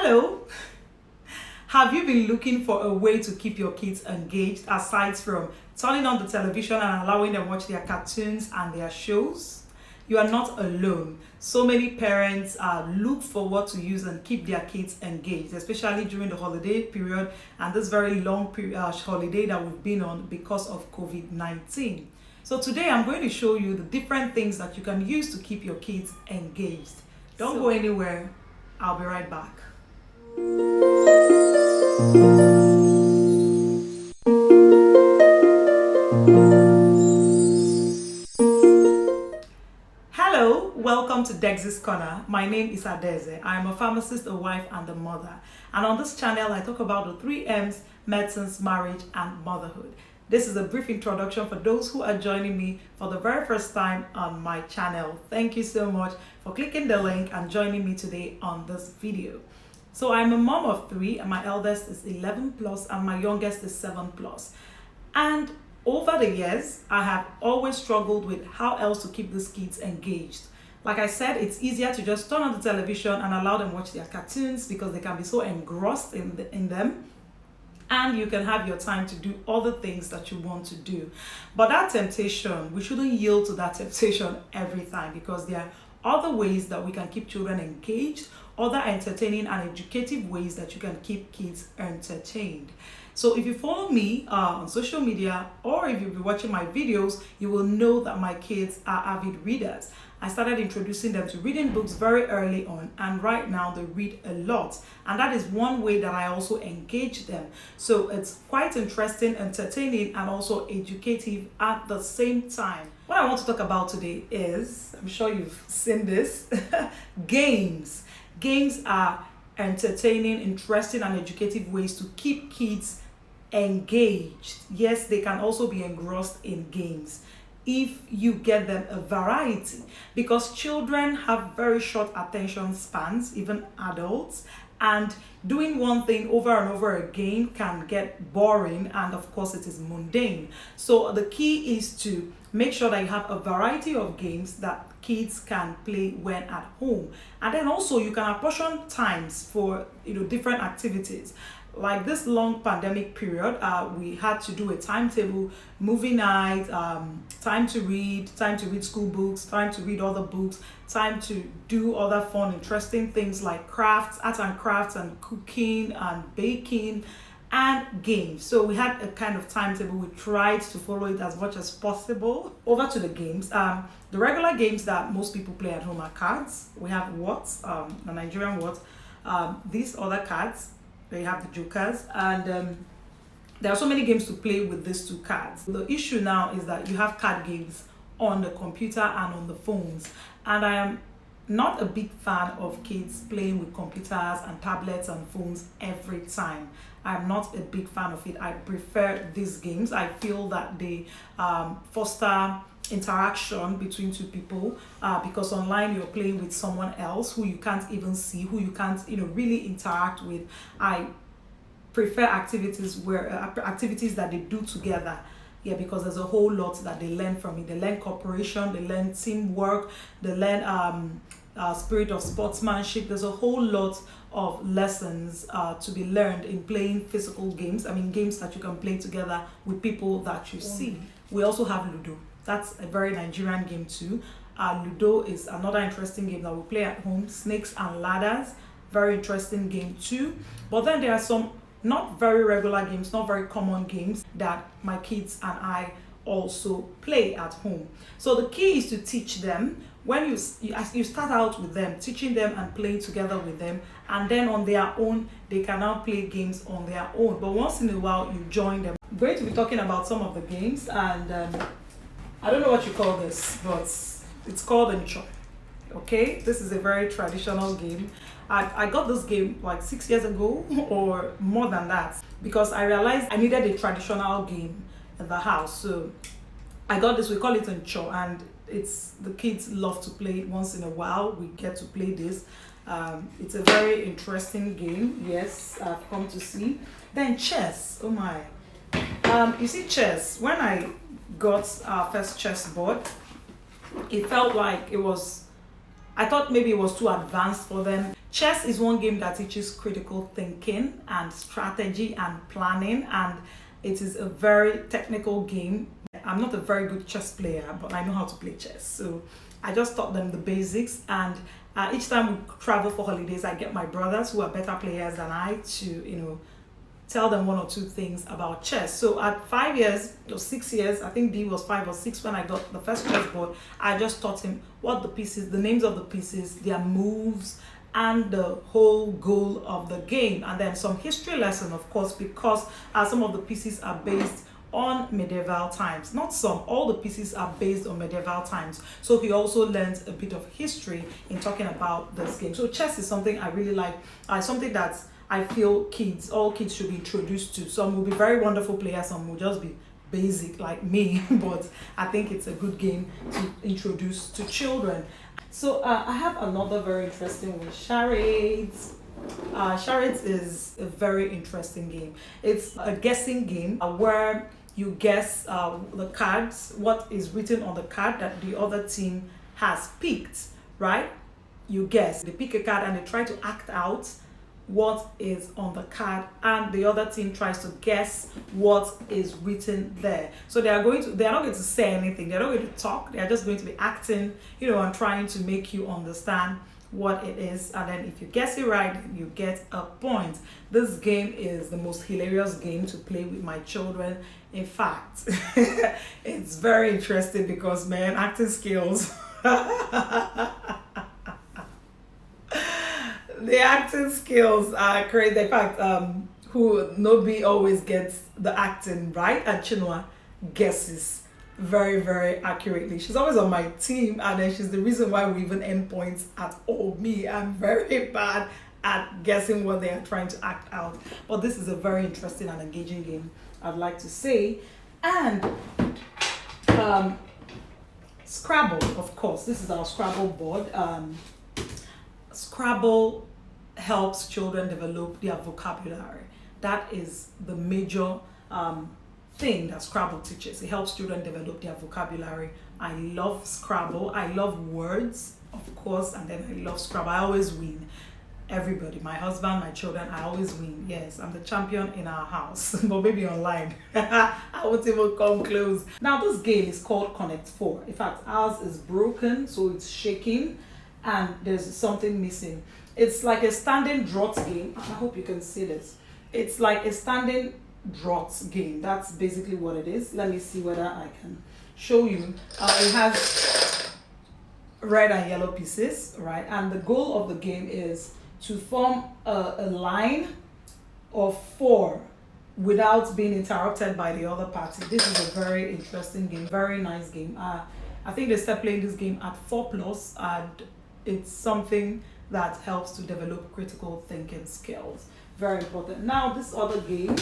Hello! Have you been looking for a way to keep your kids engaged aside from turning on the television and allowing them watch their cartoons and their shows? You are not alone. So many parents look for what to use and keep their kids engaged, especially during the holiday period and this very long holiday that we've been on because of COVID-19. So today I'm going to show you the different things that you can use to keep your kids engaged. Don't go anywhere. I'll be right back. Hello, welcome to Dex's Corner. My name is Adeze. I am a pharmacist, a wife, and a mother. And on this channel, I talk about the 3 M's: medicines, marriage, and motherhood. This is a brief introduction for those who are joining me for the very first time on my channel. Thank you so much for clicking the link and joining me today on this video. So I'm a mom of 3, and my eldest is 11 plus and my youngest is 7 plus. And over the years, I have always struggled with how else to keep these kids engaged. Like I said, it's easier to just turn on the television and allow them watch their cartoons because they can be so engrossed in them. And you can have your time to do all the things that you want to do. But that temptation, we shouldn't yield to that temptation every time, because there are other ways that we can keep children engaged, other entertaining and educative ways that you can keep kids entertained. So if you follow me on social media, or if you've been watching my videos, you will know that my kids are avid readers. I started introducing them to reading books very early on, and right now they read a lot, and that is one way that I also engage them. So it's quite interesting, entertaining, and also educative at the same time. What I want to talk about today is, I'm sure you've seen this, games. Games are entertaining, interesting, and educative ways to keep kids engaged. Yes, they can also be engrossed in games if you get them a variety, because children have very short attention spans, even adults, and doing one thing over and over again can get boring, and of course it is mundane. So the key is to make sure that you have a variety of games that kids can play when at home, and then also you can apportion times for different activities. Like this long pandemic period, we had to do a timetable: movie night, time to read school books, time to read other books, time to do other fun, interesting things like crafts, arts and crafts, and cooking and baking, and games. So we had a kind of timetable. We tried to follow it as much as possible. Over to the games. The regular games that most people play at home are cards. We have words, the Nigerian words. These other cards. They have the jokers, and there are so many games to play with these 2 cards. The issue now is that you have card games on the computer and on the phones, and I am not a big fan of kids playing with computers and tablets and phones every time. I'm not a big fan of it. I prefer these games. I feel that they foster interaction between 2 people, because online you're playing with someone else who you can't even see, who you can't really interact with. I prefer activities that they do together, because there's a whole lot that they learn from it. They learn cooperation, they learn teamwork, they learn spirit of sportsmanship. There's a whole lot of lessons to be learned in playing physical games. Games that you can play together with people that you see. We also have Ludo. That's a very Nigerian game too. Ludo is another interesting game that we play at home. Snakes and ladders, very interesting game too. But then there are some not very regular games, not very common games that my kids and I also play at home. So the key is to teach them. When you start out with them, teaching them and playing together with them, and then on their own they can now play games on their own. But once in a while you join them. I'm going to be talking about some of the games, and I don't know what you call this, but it's called Ncho. Okay, this is a very traditional game. I got this game like 6 years ago or more than that, because I realized I needed a traditional game in the house. So I got this. We call it Ncho, and the kids love to play it once in a while. We get to play this. It's a very interesting game. Yes, I've come to see. Then chess. Oh my. You see, chess. When I got our first chess board, it felt like it was I thought maybe it was too advanced for them. Chess is one game that teaches critical thinking and strategy and planning, and it is a very technical game. I'm not a very good chess player, but I know how to play chess. So I just taught them the basics, and each time we travel for holidays, I get my brothers who are better players than I to, tell them one or two things about chess. So at 5 years or 6 years, I think D was 5 or 6 when I got the first chessboard, I just taught him what the pieces, the names of the pieces, their moves, and the whole goal of the game. And then some history lesson, of course, because some of the pieces are based on medieval times. Not some, all the pieces are based on medieval times. So he also learned a bit of history in talking about this game. So chess is something I really like, something that I feel all kids should be introduced to. Some will be very wonderful players, some will just be basic like me, but I think it's a good game to introduce to children. So I have another very interesting one, charades. Charades is a very interesting game. It's a guessing game where you guess the cards, what is written on the card that the other team has picked, right? You guess. They pick a card and they try to act out what is on the card, and the other team tries to guess what is written there. So they're not going to say anything, they're not going to talk, they're just going to be acting, and trying to make you understand what it is, and then if you guess it right, you get a point. This game is the most hilarious game to play with my children. In fact, it's very interesting because, man, acting skills the acting skills are crazy. In fact, who Nobi always gets the acting right, and Chinua guesses very, very accurately. She's always on my team, and then she's the reason why we even end points at all. Me, I'm very bad at guessing what they are trying to act out. But this is a very interesting and engaging game, I'd like to say. And Scrabble, of course. This is our Scrabble board. Scrabble helps children develop their vocabulary. That is the major thing that Scrabble teaches. It helps children develop their vocabulary. I love Scrabble. I love words, of course, and then I love Scrabble. I always win. Everybody, my husband, my children, I always win. Yes, I'm the champion in our house, but maybe online. I won't even come close. Now, this game is called Connect 4. In fact, ours is broken, so it's shaking, and there's something missing. It's like a standing draught game. I hope you can see this. It's like a standing draught game. That's basically what it is. Let me see whether I can show you. It has red and yellow pieces, right? And the goal of the game is to form a line of 4 without being interrupted by the other party. This is a very interesting game, very nice game. I think they start playing this game at 4+, and it's something that helps to develop critical thinking skills. Very important. Now, this other game,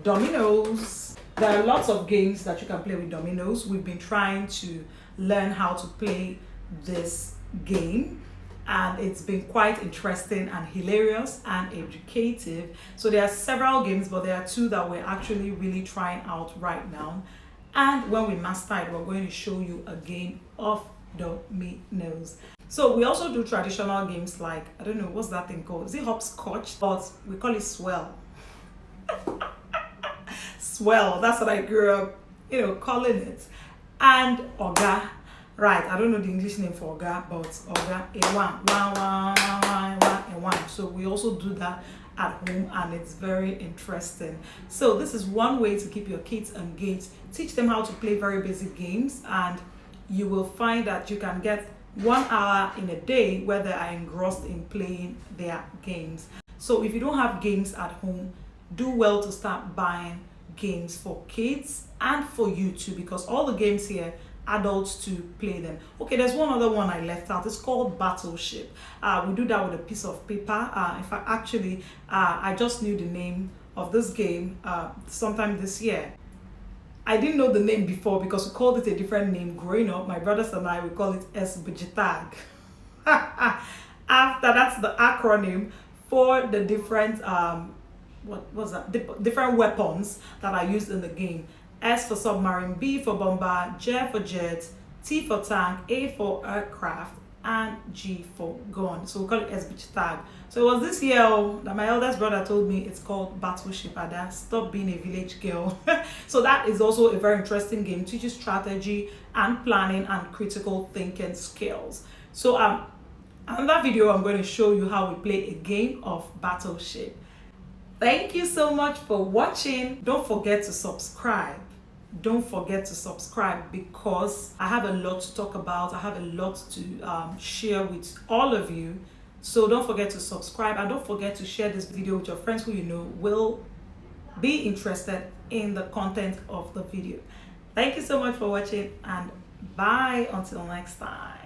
dominoes. There are lots of games that you can play with dominoes. We've been trying to learn how to play this game, and it's been quite interesting and hilarious and educative. So there are several games, but there are 2 that we're actually really trying out right now. And when we master it, we're going to show you a game of dominoes. So we also do traditional games like, I don't know, what's that thing called? Is it hopscotch? But we call it swell. Swell, that's what I grew up, calling it. And Oga, right, I don't know the English name for Oga, but Oga, a one. So we also do that at home, and it's very interesting. So this is one way to keep your kids engaged. Teach them how to play very basic games, and you will find that you can get 1 hour in a day where they are engrossed in playing their games. So if you don't have games at home, do well to start buying games for kids and for you too, because all the games here, adults to play them. Okay, there's one other one I left out. It's called Battleship. We do that with a piece of paper. In fact, actually, I just knew the name of this game sometime this year. I didn't know the name before because we called it a different name growing up. My brothers and I, we call it SBJTAG. After, that's the acronym for the different what was that? Different weapons that are used in the game. S for submarine, B for bomber, J for jet, T for tank, A for aircraft, and G for gun. So we call it SBH tag. So it was this year that my eldest brother told me it's called Battleship Ada. Stop being a village girl. So that is also a very interesting game. It teaches strategy and planning and critical thinking skills. So another video I'm going to show you how we play a game of Battleship. Thank you so much for watching. Don't forget to subscribe. Don't forget to subscribe because I have a lot to talk about. I have a lot to share with all of you. So don't forget to subscribe, and don't forget to share this video with your friends who you know will be interested in the content of the video. Thank you so much for watching, and bye until next time.